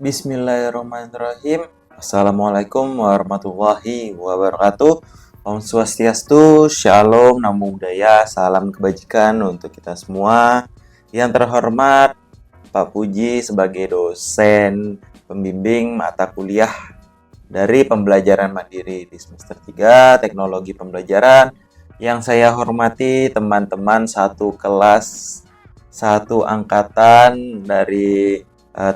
Bismillahirrahmanirrahim. Assalamualaikum warahmatullahi wabarakatuh. Om Swastiastu, Shalom, Namo Buddhaya, salam kebajikan untuk kita semua. Yang terhormat Pak Puji sebagai dosen pembimbing mata kuliah dari pembelajaran mandiri di semester 3 teknologi pembelajaran. Yang saya hormati teman-teman satu kelas, satu angkatan dari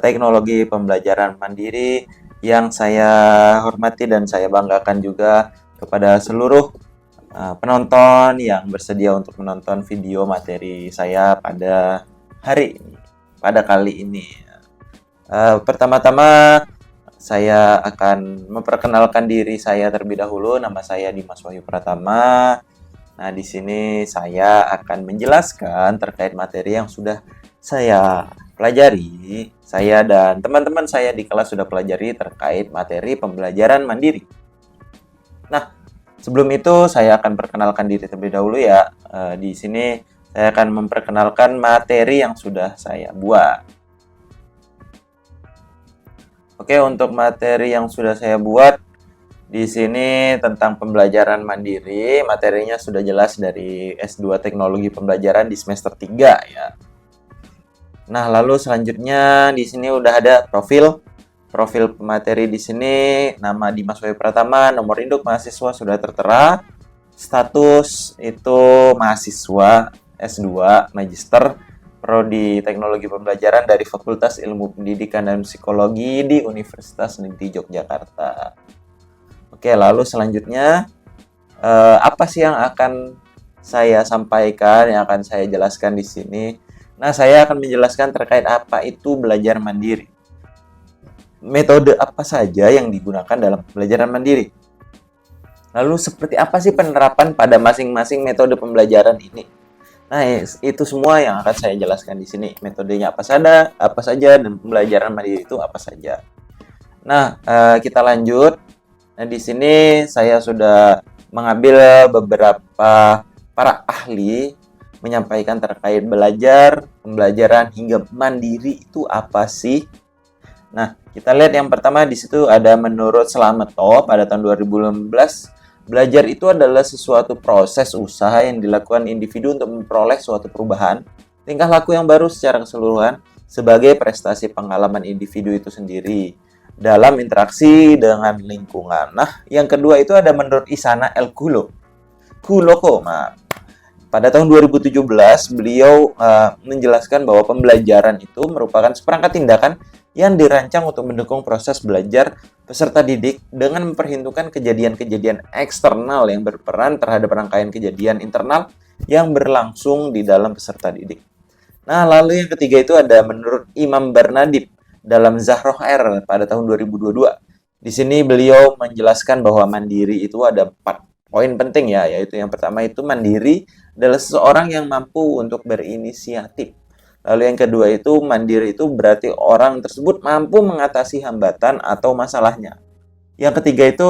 teknologi pembelajaran mandiri, yang saya hormati dan saya banggakan juga kepada seluruh penonton yang bersedia untuk menonton video materi saya pada hari ini, pada kali ini. Pertama-tama saya akan memperkenalkan diri saya terlebih dahulu. Nama saya Dimas Wahyu Pratama. Nah, di sini saya akan menjelaskan terkait materi yang sudah saya pelajari. Saya dan teman-teman saya di kelas sudah pelajari terkait materi pembelajaran mandiri. Nah, sebelum itu saya akan perkenalkan diri terlebih dahulu ya. Di sini saya akan memperkenalkan materi yang sudah saya buat. Oke, untuk materi yang sudah saya buat di sini tentang pembelajaran mandiri, materinya sudah jelas dari S2 Teknologi Pembelajaran di semester 3 ya. Nah, lalu selanjutnya di sini udah ada profil materi di sini, nama Dimas Wahyu Pratama, nomor induk mahasiswa sudah tertera, status itu mahasiswa S2 Magister Prodi Teknologi Pembelajaran dari Fakultas Ilmu Pendidikan dan Psikologi di Universitas Negeri Yogyakarta. Oke, lalu selanjutnya apa sih yang akan saya sampaikan, yang akan saya jelaskan di sini? Nah, saya akan menjelaskan terkait apa itu belajar mandiri. Metode apa saja yang digunakan dalam pembelajaran mandiri? Lalu seperti apa sih penerapan pada masing-masing metode pembelajaran ini? Nah, itu semua yang akan saya jelaskan di sini. Metodenya apa saja, dan pembelajaran mandiri itu apa saja. Nah, kita lanjut. Nah, di sini saya sudah mengambil beberapa para ahli menyampaikan terkait pembelajaran hingga mandiri itu apa sih? Nah, kita lihat yang pertama di situ ada menurut Slameto pada tahun 2015, belajar itu adalah sesuatu proses usaha yang dilakukan individu untuk memperoleh suatu perubahan, tingkah laku yang baru secara keseluruhan sebagai prestasi pengalaman individu itu sendiri dalam interaksi dengan lingkungan. Nah, yang kedua itu ada menurut Isana El Kuloko, pada tahun 2017, beliau menjelaskan bahwa pembelajaran itu merupakan seperangkat tindakan yang dirancang untuk mendukung proses belajar peserta didik dengan memperhitungkan kejadian-kejadian eksternal yang berperan terhadap rangkaian kejadian internal yang berlangsung di dalam peserta didik. Nah, lalu yang ketiga itu ada menurut Imam Bernadib dalam Zahroh R pada tahun 2022. Di sini beliau menjelaskan bahwa mandiri itu ada 4 poin penting ya, yaitu yang pertama itu mandiri adalah seseorang yang mampu untuk berinisiatif. Lalu yang kedua itu mandiri itu berarti orang tersebut mampu mengatasi hambatan atau masalahnya. Yang ketiga itu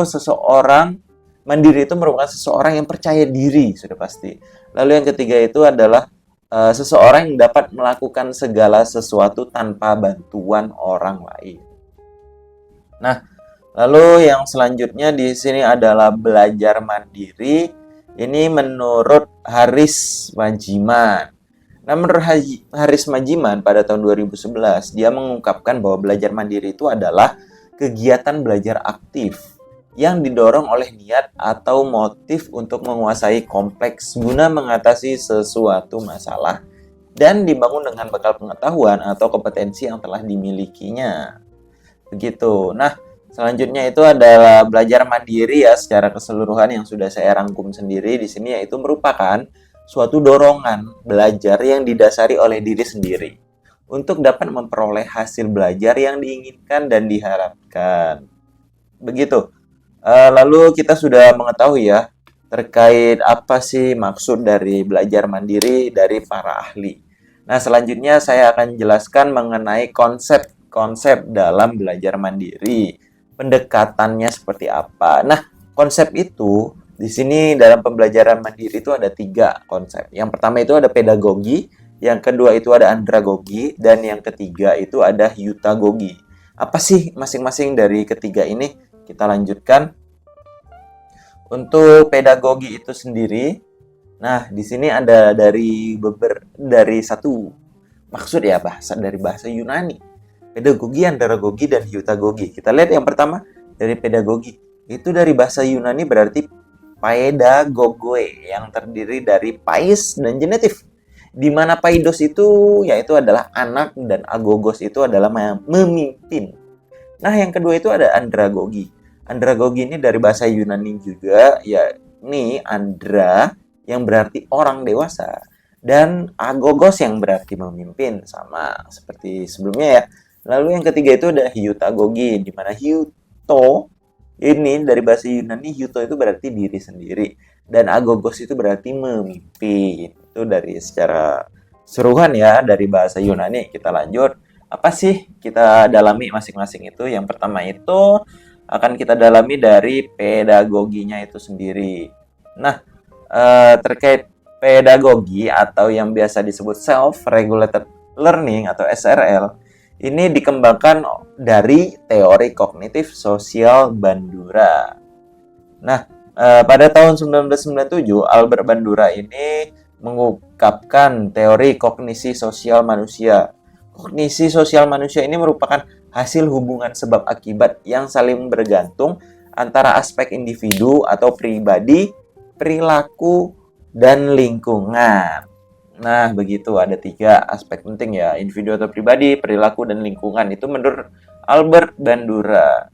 mandiri itu merupakan seseorang yang percaya diri, sudah pasti. Lalu yang ketiga itu adalah seseorang yang dapat melakukan segala sesuatu tanpa bantuan orang lain. Nah, lalu yang selanjutnya di sini adalah belajar mandiri. Ini menurut Haris Majiman. Nah, menurut Haris Majiman pada tahun 2011, dia mengungkapkan bahwa belajar mandiri itu adalah kegiatan belajar aktif yang didorong oleh niat atau motif untuk menguasai kompleks guna mengatasi sesuatu masalah dan dibangun dengan bekal pengetahuan atau kompetensi yang telah dimilikinya. Begitu. Nah, selanjutnya itu adalah belajar mandiri ya secara keseluruhan yang sudah saya rangkum sendiri di sini, yaitu merupakan suatu dorongan belajar yang didasari oleh diri sendiri untuk dapat memperoleh hasil belajar yang diinginkan dan diharapkan. Begitu. Lalu kita sudah mengetahui ya terkait apa sih maksud dari belajar mandiri dari para ahli. Nah, selanjutnya saya akan jelaskan mengenai konsep dalam belajar mandiri. Pendekatannya seperti apa? Nah, konsep itu di sini dalam pembelajaran mandiri itu ada 3 konsep. Yang pertama itu ada pedagogi, yang kedua itu ada andragogi, dan yang ketiga itu ada hutagogi. Apa sih masing-masing dari ketiga ini? Kita lanjutkan. Untuk pedagogi itu sendiri, nah di sini ada dari satu maksud ya, dari bahasa Yunani. Pedagogi, andragogi, dan hiutagogi. Kita lihat yang pertama dari pedagogi. Itu dari bahasa Yunani berarti paedagogoe, yang terdiri dari pais dan genetif. Di mana paidos itu yaitu adalah anak dan agogos itu adalah memimpin. Nah, yang kedua itu ada andragogi. Andragogi ini dari bahasa Yunani juga, yakni andra yang berarti orang dewasa dan agogos yang berarti memimpin, sama seperti sebelumnya ya. Lalu yang ketiga itu ada hiutagogi, di mana hiuto ini dari bahasa Yunani, hiuto itu berarti diri sendiri dan agogos itu berarti memimpin. Itu dari secara seruhan ya dari bahasa Yunani. Kita lanjut. Apa sih kita dalami masing-masing itu? Yang pertama itu akan kita dalami dari pedagoginya itu sendiri. Nah, terkait pedagogi atau yang biasa disebut self-regulated learning atau SRL, ini dikembangkan dari teori kognitif sosial Bandura. Nah, pada tahun 1997, Albert Bandura ini mengungkapkan teori kognisi sosial manusia. Kognisi sosial manusia ini merupakan hasil hubungan sebab akibat yang saling bergantung antara aspek individu atau pribadi, perilaku, dan lingkungan. Nah, begitu ada 3 aspek penting ya, individu atau pribadi, perilaku, dan lingkungan. Itu menurut Albert Bandura.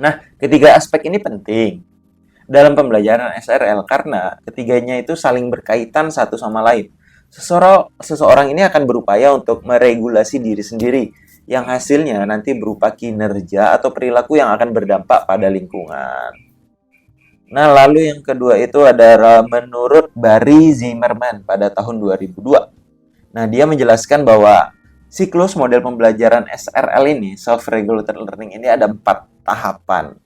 Nah, ketiga aspek ini penting dalam pembelajaran SRL karena ketiganya itu saling berkaitan satu sama lain. Seseorang ini akan berupaya untuk meregulasi diri sendiri yang hasilnya nanti berupa kinerja atau perilaku yang akan berdampak pada lingkungan. Nah, lalu yang kedua itu adalah menurut Barry Zimmerman pada tahun 2002. Nah, dia menjelaskan bahwa siklus model pembelajaran SRL ini, self-regulated learning ini ada 4 tahapan.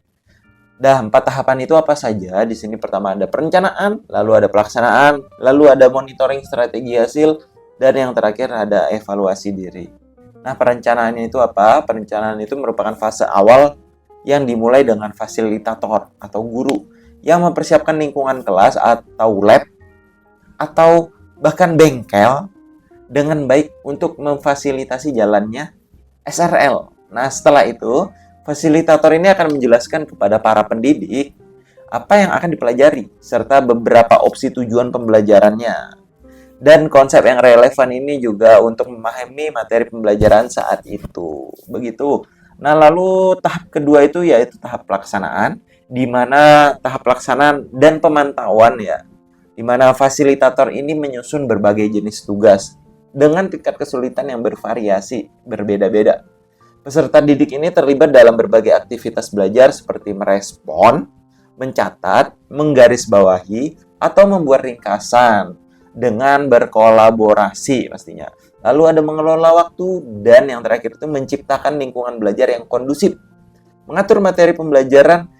Nah, 4 tahapan itu apa saja? Di sini pertama ada perencanaan, lalu ada pelaksanaan, lalu ada monitoring strategi hasil, dan yang terakhir ada evaluasi diri. Nah, perencanaan itu apa? Perencanaan itu merupakan fase awal yang dimulai dengan fasilitator atau guru yang mempersiapkan lingkungan kelas atau lab atau bahkan bengkel dengan baik untuk memfasilitasi jalannya SRL. Nah, setelah itu, fasilitator ini akan menjelaskan kepada para pendidik apa yang akan dipelajari, serta beberapa opsi tujuan pembelajarannya. Dan konsep yang relevan ini juga untuk memahami materi pembelajaran saat itu. Begitu. Nah, lalu tahap kedua itu yaitu tahap pelaksanaan, di mana tahap pelaksanaan dan pemantauan ya, di mana fasilitator ini menyusun berbagai jenis tugas dengan tingkat kesulitan yang bervariasi, berbeda-beda. Peserta didik ini terlibat dalam berbagai aktivitas belajar seperti merespon, mencatat, menggarisbawahi, atau membuat ringkasan dengan berkolaborasi pastinya. Lalu ada mengelola waktu, dan yang terakhir itu menciptakan lingkungan belajar yang kondusif, mengatur materi pembelajaran,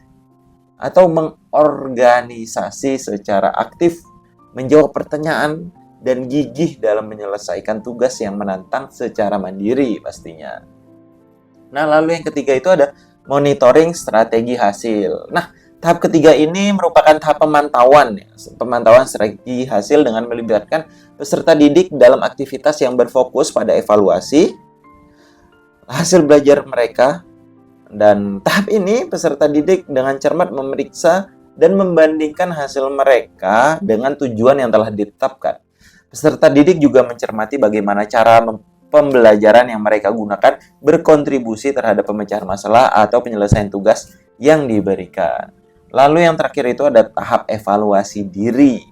atau mengorganisasi secara aktif, menjawab pertanyaan, dan gigih dalam menyelesaikan tugas yang menantang secara mandiri pastinya. Nah, lalu yang ketiga itu ada monitoring strategi hasil. Nah, tahap ketiga ini merupakan tahap pemantauan strategi hasil dengan melibatkan peserta didik dalam aktivitas yang berfokus pada evaluasi hasil belajar mereka. Dan tahap ini peserta didik dengan cermat memeriksa dan membandingkan hasil mereka dengan tujuan yang telah ditetapkan. Peserta didik juga mencermati bagaimana cara pembelajaran yang mereka gunakan berkontribusi terhadap pemecahan masalah atau penyelesaian tugas yang diberikan. Lalu yang terakhir itu ada tahap evaluasi diri.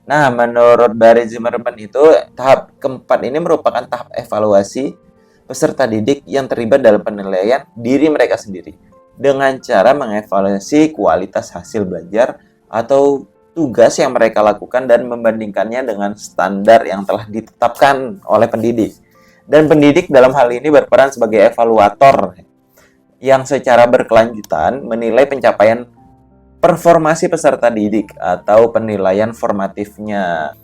Nah, menurut Barry Zimmerman itu tahap keempat ini merupakan tahap evaluasi peserta didik yang terlibat dalam penilaian diri mereka sendiri dengan cara mengevaluasi kualitas hasil belajar atau tugas yang mereka lakukan dan membandingkannya dengan standar yang telah ditetapkan oleh pendidik. Dan pendidik dalam hal ini berperan sebagai evaluator yang secara berkelanjutan menilai pencapaian performasi peserta didik atau penilaian formatifnya.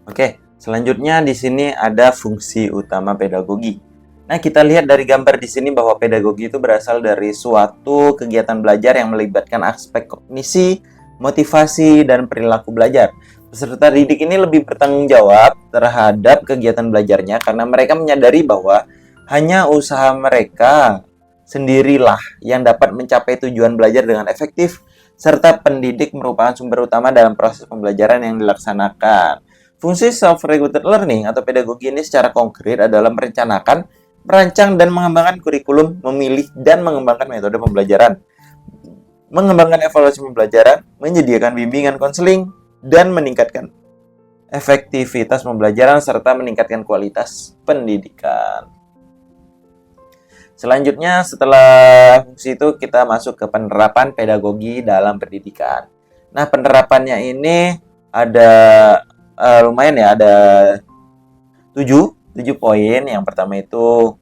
Oke. Selanjutnya di sini ada fungsi utama pedagogi. Nah, kita lihat dari gambar di sini bahwa pedagogi itu berasal dari suatu kegiatan belajar yang melibatkan aspek kognisi, motivasi, dan perilaku belajar. Peserta didik ini lebih bertanggung jawab terhadap kegiatan belajarnya karena mereka menyadari bahwa hanya usaha mereka sendirilah yang dapat mencapai tujuan belajar dengan efektif, serta pendidik merupakan sumber utama dalam proses pembelajaran yang dilaksanakan. Fungsi self-regulated learning atau pedagogi ini secara konkret adalah merencanakan, merancang dan mengembangkan kurikulum, memilih dan mengembangkan metode pembelajaran, mengembangkan evaluasi pembelajaran, menyediakan bimbingan konseling, dan meningkatkan efektivitas pembelajaran serta meningkatkan kualitas pendidikan. Selanjutnya, setelah fungsi itu kita masuk ke penerapan pedagogi dalam pendidikan. Nah, penerapannya ini ada lumayan ya, ada 7 poin. Yang pertama itu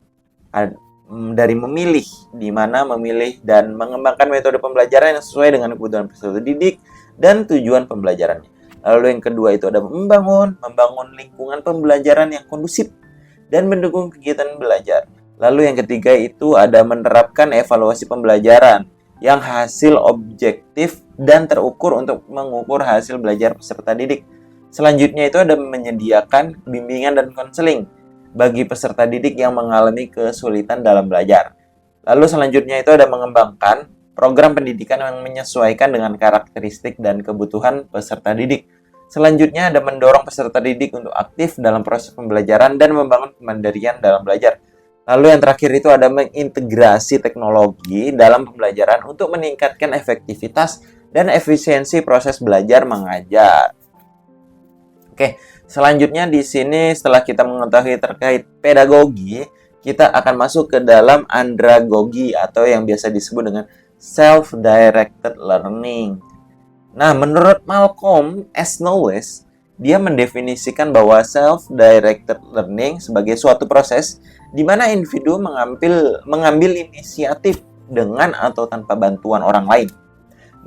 dari memilih, di mana memilih dan mengembangkan metode pembelajaran yang sesuai dengan kebutuhan peserta didik dan tujuan pembelajarannya. Lalu yang kedua itu ada membangun lingkungan pembelajaran yang kondusif dan mendukung kegiatan belajar. Lalu yang ketiga itu ada menerapkan evaluasi pembelajaran yang hasil objektif dan terukur untuk mengukur hasil belajar peserta didik. Selanjutnya itu ada menyediakan bimbingan dan konseling bagi peserta didik yang mengalami kesulitan dalam belajar. Lalu selanjutnya itu ada mengembangkan program pendidikan yang menyesuaikan dengan karakteristik dan kebutuhan peserta didik. Selanjutnya ada mendorong peserta didik untuk aktif dalam proses pembelajaran dan membangun kemandirian dalam belajar. Lalu yang terakhir itu ada mengintegrasi teknologi dalam pembelajaran untuk meningkatkan efektivitas dan efisiensi proses belajar mengajar. Oke, selanjutnya di sini setelah kita mengetahui terkait pedagogi, kita akan masuk ke dalam andragogi atau yang biasa disebut dengan self-directed learning. Nah, menurut Malcolm S. Knowles, dia mendefinisikan bahwa self-directed learning sebagai suatu proses di mana individu mengambil inisiatif dengan atau tanpa bantuan orang lain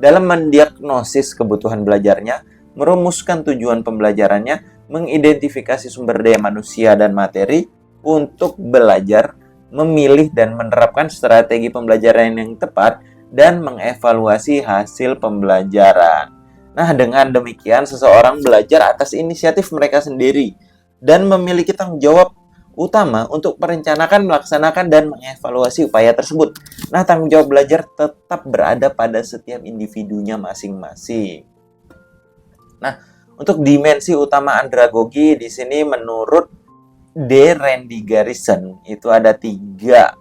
dalam mendiagnosis kebutuhan belajarnya, merumuskan tujuan pembelajarannya, mengidentifikasi sumber daya manusia dan materi untuk belajar, memilih dan menerapkan strategi pembelajaran yang tepat, dan mengevaluasi hasil pembelajaran. Nah, dengan demikian seseorang belajar atas inisiatif mereka sendiri dan memiliki tanggung jawab utama untuk merencanakan, melaksanakan, dan mengevaluasi upaya tersebut. Nah, tanggung jawab belajar tetap berada pada setiap individunya masing-masing. Nah, untuk dimensi utama andragogi di sini menurut D. Randy Garrison itu ada tiga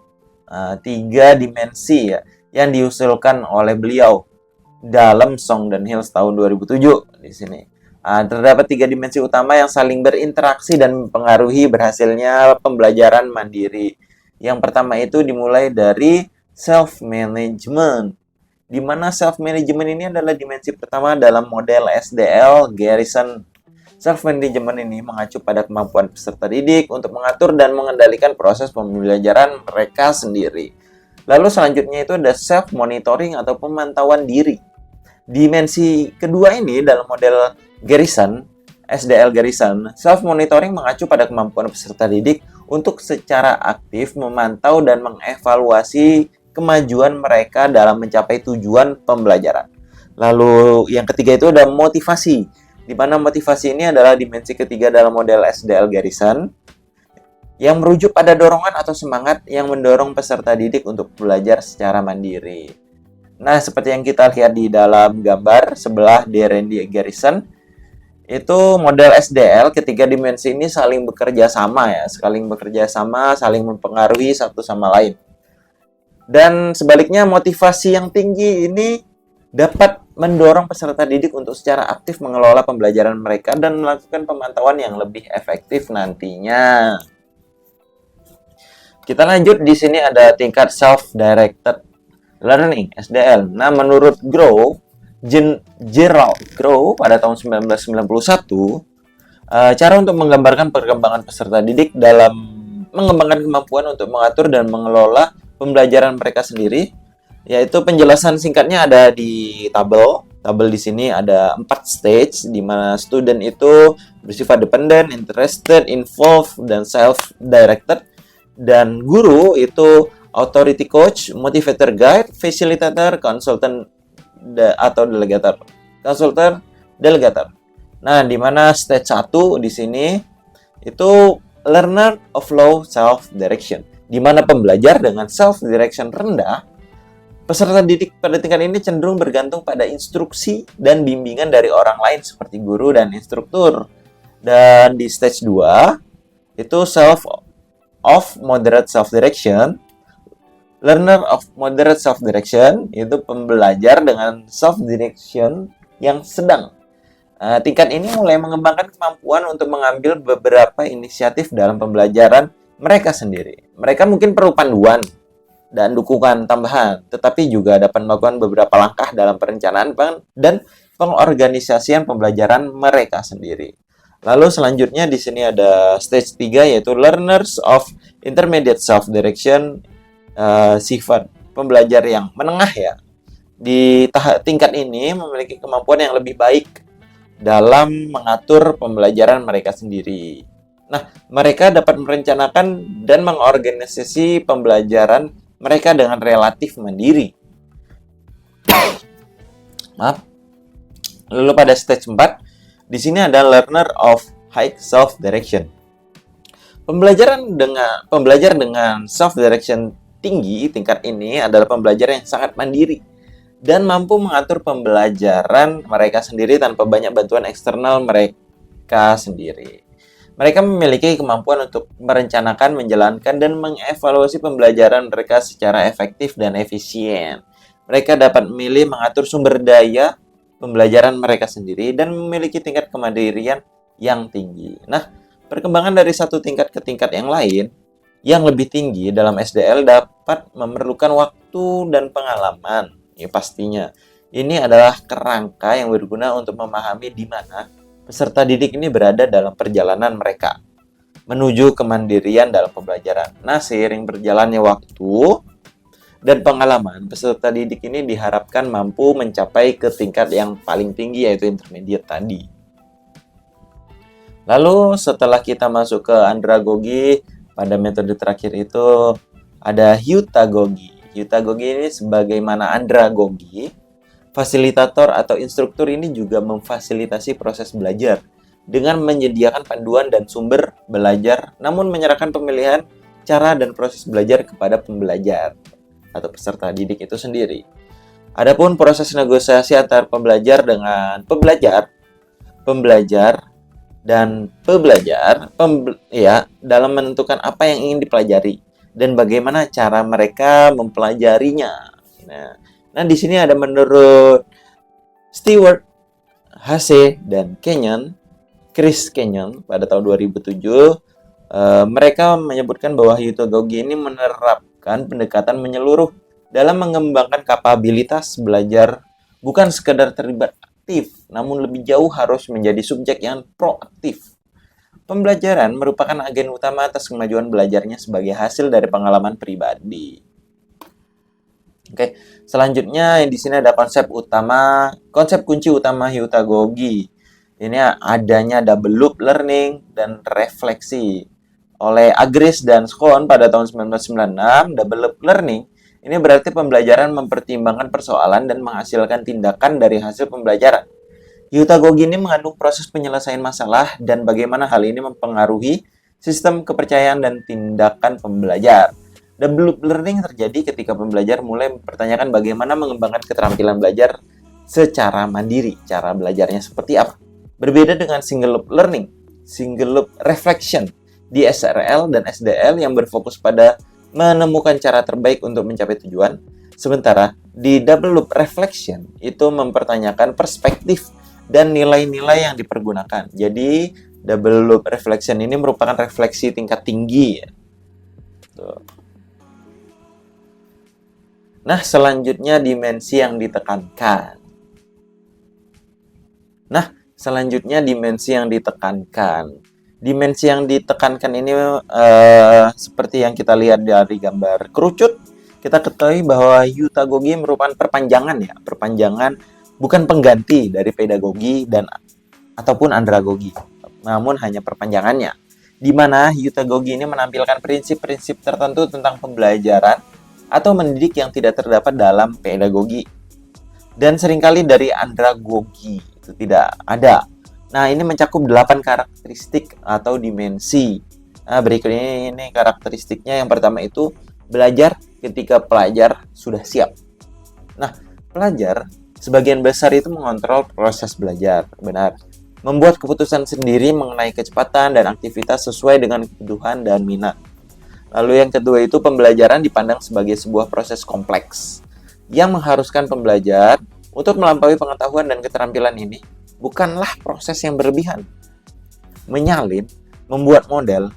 dimensi ya, yang diusulkan oleh beliau dalam Song dan Hills tahun 2007 di sini. Terdapat 3 dimensi utama yang saling berinteraksi dan mempengaruhi berhasilnya pembelajaran mandiri. Yang pertama itu dimulai dari self-management, di mana self-management ini adalah dimensi pertama dalam model SDL Garrison. Self-management ini mengacu pada kemampuan peserta didik untuk mengatur dan mengendalikan proses pembelajaran mereka sendiri. Lalu selanjutnya itu ada self-monitoring atau pemantauan diri. Dimensi kedua ini dalam model Garrison, SDL Garrison, self-monitoring mengacu pada kemampuan peserta didik untuk secara aktif memantau dan mengevaluasi kemajuan mereka dalam mencapai tujuan pembelajaran. Lalu yang ketiga itu ada motivasi, di mana motivasi ini adalah dimensi ketiga dalam model SDL Garrison, yang merujuk pada dorongan atau semangat yang mendorong peserta didik untuk belajar secara mandiri. Nah, seperti yang kita lihat di dalam gambar sebelah D. Randy Garrison, itu model SDL ketiga dimensi ini saling bekerja sama ya, saling mempengaruhi satu sama lain. Dan sebaliknya motivasi yang tinggi ini dapat mendorong peserta didik untuk secara aktif mengelola pembelajaran mereka dan melakukan pemantauan yang lebih efektif nantinya. Kita lanjut, di sini ada tingkat self-directed learning (SDL). Nah, menurut Gerald Grow pada tahun 1991, cara untuk menggambarkan perkembangan peserta didik dalam mengembangkan kemampuan untuk mengatur dan mengelola pembelajaran mereka sendiri, yaitu penjelasan singkatnya ada di tabel. Tabel di sini ada 4 stage, di mana student itu bersifat dependent, interested, involved, dan self-directed. Dan guru itu authority coach, motivator guide, facilitator, consultant atau delegator. Consultant, delegator. Nah, di mana stage 1 di sini itu learner of low self direction, di mana pembelajar dengan self direction rendah, peserta didik pada tingkat ini cenderung bergantung pada instruksi dan bimbingan dari orang lain seperti guru dan instruktur. Dan di stage 2 itu self of moderate self direction, learner of moderate self direction itu pembelajar dengan self direction yang sedang. Tingkat ini mulai mengembangkan kemampuan untuk mengambil beberapa inisiatif dalam pembelajaran mereka sendiri. Mereka mungkin perlu panduan dan dukungan tambahan, tetapi juga dapat melakukan beberapa langkah dalam perencanaan dan pengorganisasian pembelajaran mereka sendiri. Lalu selanjutnya di sini ada stage 3 yaitu learners of intermediate self direction, sifat pembelajar yang menengah ya. Di tingkat ini memiliki kemampuan yang lebih baik dalam mengatur pembelajaran mereka sendiri. Nah, mereka dapat merencanakan dan mengorganisasi pembelajaran mereka dengan relatif mandiri. Maaf. Lalu pada stage 4, di sini ada learner of high self direction. Pembelajar dengan self direction tinggi tingkat ini adalah pembelajar yang sangat mandiri dan mampu mengatur pembelajaran mereka sendiri tanpa banyak bantuan eksternal mereka sendiri. Mereka memiliki kemampuan untuk merencanakan, menjalankan, dan mengevaluasi pembelajaran mereka secara efektif dan efisien. Mereka dapat memilih mengatur sumber daya pembelajaran mereka sendiri dan memiliki tingkat kemandirian yang tinggi. Nah, perkembangan dari satu tingkat ke tingkat yang lain yang lebih tinggi dalam SDL dapat memerlukan waktu dan pengalaman. Ya, pastinya. Ini adalah kerangka yang berguna untuk memahami di mana peserta didik ini berada dalam perjalanan mereka menuju kemandirian dalam pembelajaran. Nah, seiring berjalannya waktu dan pengalaman, peserta didik ini diharapkan mampu mencapai ke tingkat yang paling tinggi yaitu intermediate tadi. Lalu setelah kita masuk ke andragogi, pada metode terakhir itu ada hyutagogi. Hyutagogi ini sebagaimana andragogi, fasilitator atau instruktur ini juga memfasilitasi proses belajar dengan menyediakan panduan dan sumber belajar, namun menyerahkan pemilihan cara dan proses belajar kepada pembelajar atau peserta didik itu sendiri. Adapun proses negosiasi antar pembelajar dengan pembelajar dalam menentukan apa yang ingin dipelajari dan bagaimana cara mereka mempelajarinya. Nah, di sini ada menurut Stewart, Hase, dan Chris Kenyon pada tahun 2007, mereka menyebutkan bahwa hyutagogi ini menerapkan pendekatan menyeluruh dalam mengembangkan kapabilitas belajar, bukan sekedar terlibat aktif, namun lebih jauh harus menjadi subjek yang proaktif. Pembelajaran merupakan agen utama atas kemajuan belajarnya sebagai hasil dari pengalaman pribadi. Oke, selanjutnya di sini ada konsep kunci utama hyutagogi. Ini adanya double loop learning dan refleksi. Oleh Agris dan Schoen pada tahun 1996, double loop learning ini berarti pembelajaran mempertimbangkan persoalan dan menghasilkan tindakan dari hasil pembelajaran. Hyutagogi ini mengandung proses penyelesaian masalah dan bagaimana hal ini mempengaruhi sistem kepercayaan dan tindakan pembelajar. Double loop learning terjadi ketika pembelajar mulai mempertanyakan bagaimana mengembangkan keterampilan belajar secara mandiri. Cara belajarnya seperti apa? Berbeda dengan single loop learning, single loop reflection di SRL dan SDL yang berfokus pada menemukan cara terbaik untuk mencapai tujuan. Sementara di double loop reflection itu mempertanyakan perspektif dan nilai-nilai yang dipergunakan. Jadi double loop reflection ini merupakan refleksi tingkat tinggi. Tuh. Nah, selanjutnya dimensi yang ditekankan. Dimensi yang ditekankan ini seperti yang kita lihat dari gambar kerucut, kita ketahui bahwa hyutagogi merupakan perpanjangan bukan pengganti dari pedagogi ataupun andragogi, namun hanya perpanjangannya. di mana Hyutagogi ini menampilkan prinsip-prinsip tertentu tentang pembelajaran atau mendidik yang tidak terdapat dalam pedagogi. Dan seringkali dari andragogi itu tidak ada. Nah, ini mencakup 8 karakteristik atau dimensi. Nah, berikut ini karakteristiknya. Yang pertama itu belajar ketika pelajar sudah siap. Nah, pelajar sebagian besar itu mengontrol proses belajar, benar. Membuat keputusan sendiri mengenai kecepatan dan aktivitas sesuai dengan kebutuhan dan minat. Lalu yang kedua itu pembelajaran dipandang sebagai sebuah proses kompleks yang mengharuskan pembelajar untuk melampaui pengetahuan dan keterampilan ini bukanlah proses yang berlebihan. Menyalin, membuat model,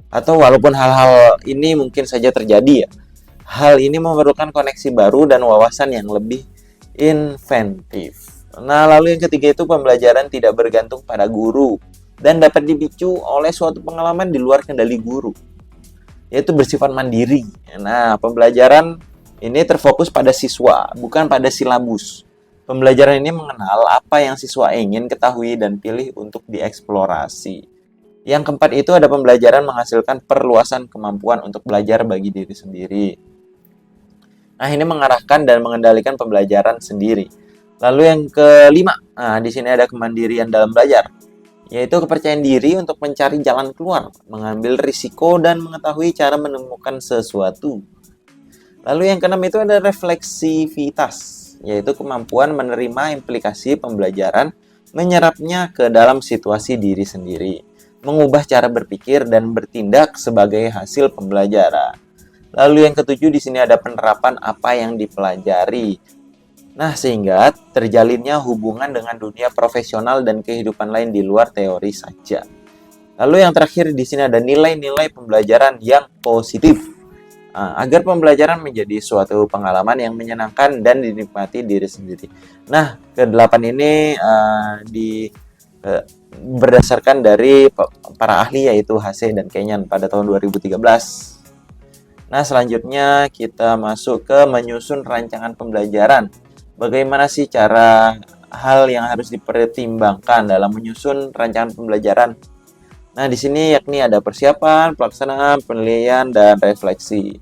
atau walaupun hal-hal ini mungkin saja terjadi ya, hal ini memerlukan koneksi baru dan wawasan yang lebih inventif. Nah, lalu yang ketiga itu pembelajaran tidak bergantung pada guru dan dapat dipicu oleh suatu pengalaman di luar kendali guru, yaitu bersifat mandiri. Nah, pembelajaran ini terfokus pada siswa, bukan pada silabus. Pembelajaran ini mengenal apa yang siswa ingin ketahui dan pilih untuk dieksplorasi. Yang keempat itu ada pembelajaran menghasilkan perluasan kemampuan untuk belajar bagi diri sendiri. Nah, ini mengarahkan dan mengendalikan pembelajaran sendiri. Lalu yang kelima, di sini ada kemandirian dalam belajar, yaitu kepercayaan diri untuk mencari jalan keluar, mengambil risiko, dan mengetahui cara menemukan sesuatu. Lalu yang keenam itu ada refleksivitas, yaitu kemampuan menerima implikasi pembelajaran, menyerapnya ke dalam situasi diri sendiri, mengubah cara berpikir dan bertindak sebagai hasil pembelajaran. Lalu yang ketujuh di sini ada penerapan apa yang dipelajari. Nah, sehingga terjalinnya hubungan dengan dunia profesional dan kehidupan lain di luar teori saja. Lalu yang terakhir di sini ada nilai-nilai pembelajaran yang positif. Agar pembelajaran menjadi suatu pengalaman yang menyenangkan dan dinikmati diri sendiri. Nah, kedelapan ini berdasarkan dari para ahli yaitu Hase dan Kenyon pada tahun 2013. Nah, selanjutnya kita masuk ke menyusun rancangan pembelajaran. Bagaimana sih cara hal yang harus dipertimbangkan dalam menyusun rancangan pembelajaran? Nah, di sini yakni ada persiapan, pelaksanaan, penilaian, dan refleksi.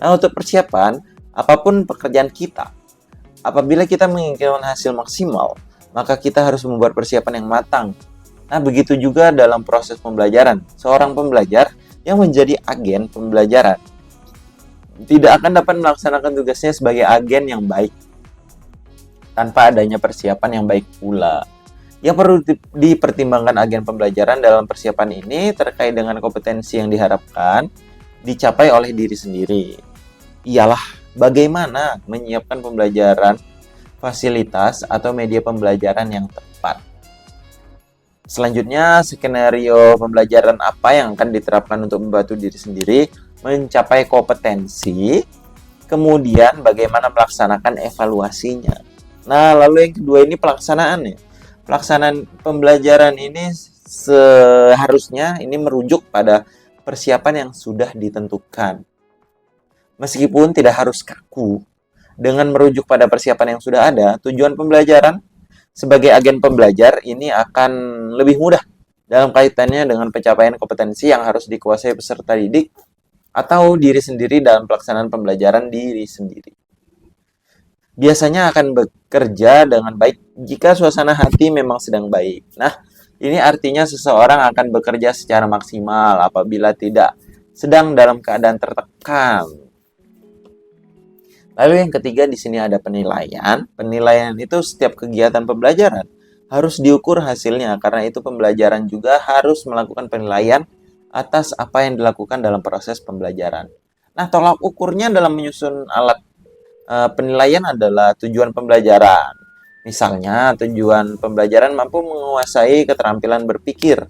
Nah, untuk persiapan, apapun pekerjaan kita, apabila kita menginginkan hasil maksimal, maka kita harus membuat persiapan yang matang. Nah, begitu juga dalam proses pembelajaran. Seorang pembelajar yang menjadi agen pembelajaran tidak akan dapat melaksanakan tugasnya sebagai agen yang baik tanpa adanya persiapan yang baik pula. Yang perlu dipertimbangkan agen pembelajaran dalam persiapan ini terkait dengan kompetensi yang diharapkan dicapai oleh diri sendiri. Ialah bagaimana menyiapkan pembelajaran, fasilitas, atau media pembelajaran yang tepat. Selanjutnya, skenario pembelajaran apa yang akan diterapkan untuk membantu diri sendiri mencapai kompetensi, kemudian bagaimana melaksanakan evaluasinya. Nah, lalu yang kedua ini pelaksanaannya. Pelaksanaan pembelajaran ini seharusnya ini merujuk pada persiapan yang sudah ditentukan. Meskipun tidak harus kaku, dengan merujuk pada persiapan yang sudah ada, tujuan pembelajaran sebagai agen pembelajar ini akan lebih mudah dalam kaitannya dengan pencapaian kompetensi yang harus dikuasai peserta didik atau diri sendiri dalam pelaksanaan pembelajaran diri sendiri. Biasanya akan bekerja dengan baik jika suasana hati memang sedang baik. Nah, ini artinya seseorang akan bekerja secara maksimal apabila tidak sedang dalam keadaan tertekan. Lalu yang ketiga di sini ada penilaian. Penilaian itu setiap kegiatan pembelajaran harus diukur hasilnya, karena itu pembelajaran juga harus melakukan penilaian atas apa yang dilakukan dalam proses pembelajaran. Nah, tolak ukurnya dalam menyusun alat penilaian adalah tujuan pembelajaran. Misalnya, tujuan pembelajaran mampu menguasai keterampilan berpikir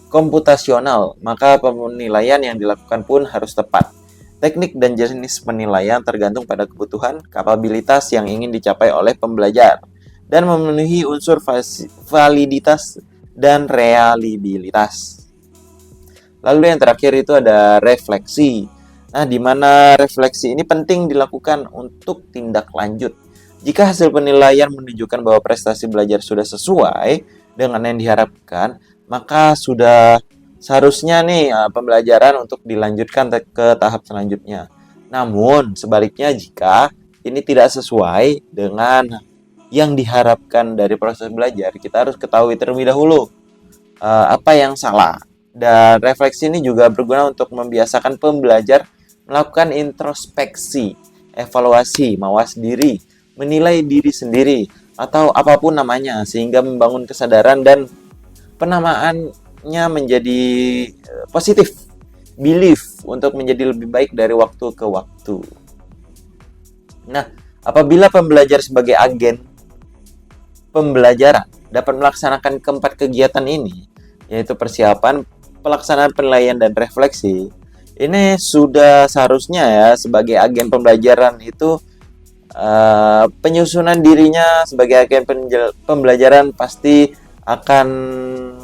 komputasional, maka penilaian yang dilakukan pun harus tepat. Teknik dan jenis penilaian tergantung pada kebutuhan, kapabilitas yang ingin dicapai oleh pembelajar, dan memenuhi unsur validitas dan reliabilitas. Lalu yang terakhir itu ada refleksi. Nah, di mana refleksi ini penting dilakukan untuk tindak lanjut. Jika hasil penilaian menunjukkan bahwa prestasi belajar sudah sesuai dengan yang diharapkan, maka sudah seharusnya nih pembelajaran untuk dilanjutkan ke tahap selanjutnya. Namun sebaliknya jika ini tidak sesuai dengan yang diharapkan dari proses belajar, kita harus ketahui terlebih dahulu apa yang salah. Dan refleksi ini juga berguna untuk membiasakan pembelajar melakukan introspeksi, evaluasi, mawas diri, menilai diri sendiri, atau apapun namanya, sehingga membangun kesadaran dan penamaannya menjadi positif, belief untuk menjadi lebih baik dari waktu ke waktu. Nah, apabila pembelajar sebagai agen pembelajaran dapat melaksanakan keempat kegiatan ini, yaitu persiapan, pelaksanaan penilaian, dan refleksi, ini sudah seharusnya ya sebagai agen pembelajaran itu penyusunan dirinya sebagai agen pembelajaran pasti akan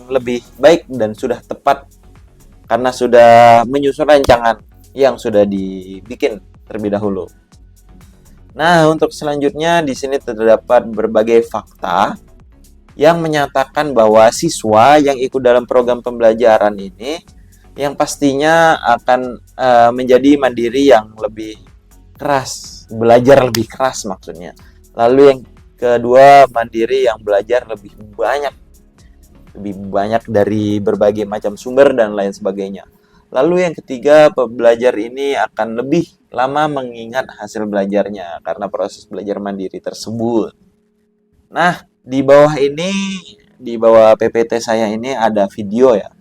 lebih baik dan sudah tepat karena sudah menyusun rancangan yang sudah dibikin terlebih dahulu. Nah, untuk selanjutnya di sini terdapat berbagai fakta yang menyatakan bahwa siswa yang ikut dalam program pembelajaran ini yang pastinya akan menjadi mandiri yang lebih keras, belajar lebih keras maksudnya. Lalu yang kedua, mandiri yang belajar lebih banyak dari berbagai macam sumber dan lain sebagainya. Lalu yang ketiga, pembelajar ini akan lebih lama mengingat hasil belajarnya karena proses belajar mandiri tersebut. Nah, di bawah ini, di bawah PPT saya ini ada video ya.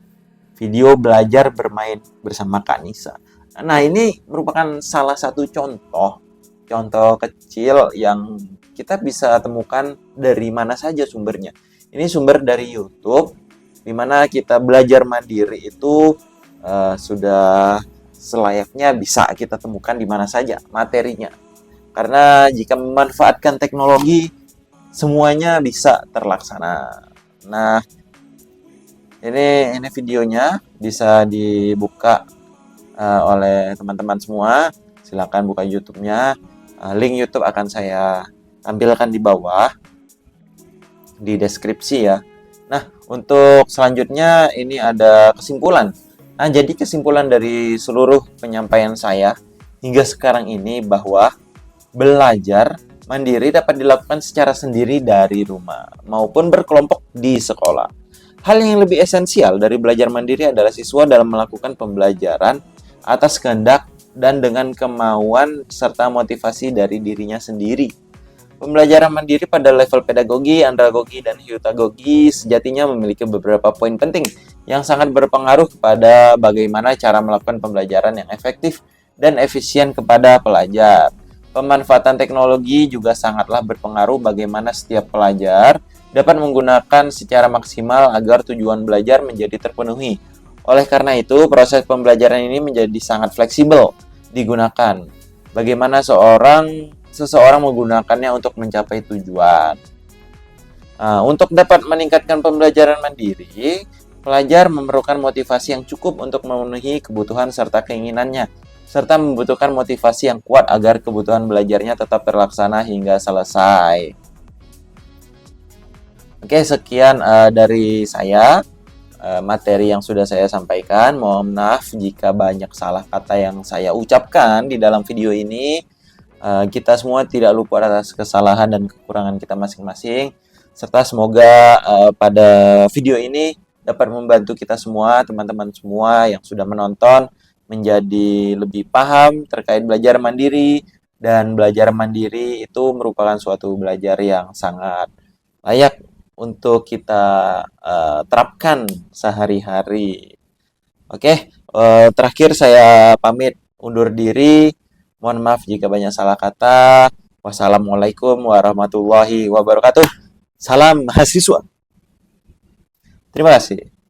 Video belajar bermain bersama Kak Nisa. Nah, ini merupakan salah satu contoh kecil yang kita bisa temukan dari mana saja sumbernya. Ini sumber dari YouTube, di mana kita belajar mandiri itu sudah selayaknya bisa kita temukan di mana saja materinya. Karena jika memanfaatkan teknologi, semuanya bisa terlaksana. Nah, ini videonya bisa dibuka oleh teman-teman semua. Silakan buka YouTube-nya. Link YouTube akan saya tampilkan di bawah di deskripsi ya. Nah, untuk selanjutnya ini ada kesimpulan. Nah, jadi kesimpulan dari seluruh penyampaian saya hingga sekarang ini bahwa belajar mandiri dapat dilakukan secara sendiri dari rumah maupun berkelompok di sekolah. Hal yang lebih esensial dari belajar mandiri adalah siswa dalam melakukan pembelajaran atas kehendak dan dengan kemauan serta motivasi dari dirinya sendiri. Pembelajaran mandiri pada level pedagogi, andragogi, dan hutagogi sejatinya memiliki beberapa poin penting yang sangat berpengaruh kepada bagaimana cara melakukan pembelajaran yang efektif dan efisien kepada pelajar. Pemanfaatan teknologi juga sangatlah berpengaruh bagaimana setiap pelajar dapat menggunakan secara maksimal agar tujuan belajar menjadi terpenuhi. Oleh karena itu, proses pembelajaran ini menjadi sangat fleksibel digunakan. Bagaimana seseorang menggunakannya untuk mencapai tujuan. Untuk dapat meningkatkan pembelajaran mandiri, pelajar memerlukan motivasi yang cukup untuk memenuhi kebutuhan serta keinginannya, serta membutuhkan motivasi yang kuat agar kebutuhan belajarnya tetap terlaksana hingga selesai. Oke, sekian dari saya materi yang sudah saya sampaikan. Mohon maaf jika banyak salah kata yang saya ucapkan di dalam video ini. Kita semua tidak lupa atas kesalahan dan kekurangan kita masing-masing, serta semoga pada video ini dapat membantu kita semua, teman-teman semua yang sudah menonton, menjadi lebih paham terkait belajar mandiri. Dan belajar mandiri itu merupakan suatu belajar yang sangat layak untuk kita terapkan sehari-hari. Oke, terakhir saya pamit undur diri. Mohon maaf jika banyak salah kata. Wassalamualaikum warahmatullahi wabarakatuh. Salam mahasiswa. Terima kasih.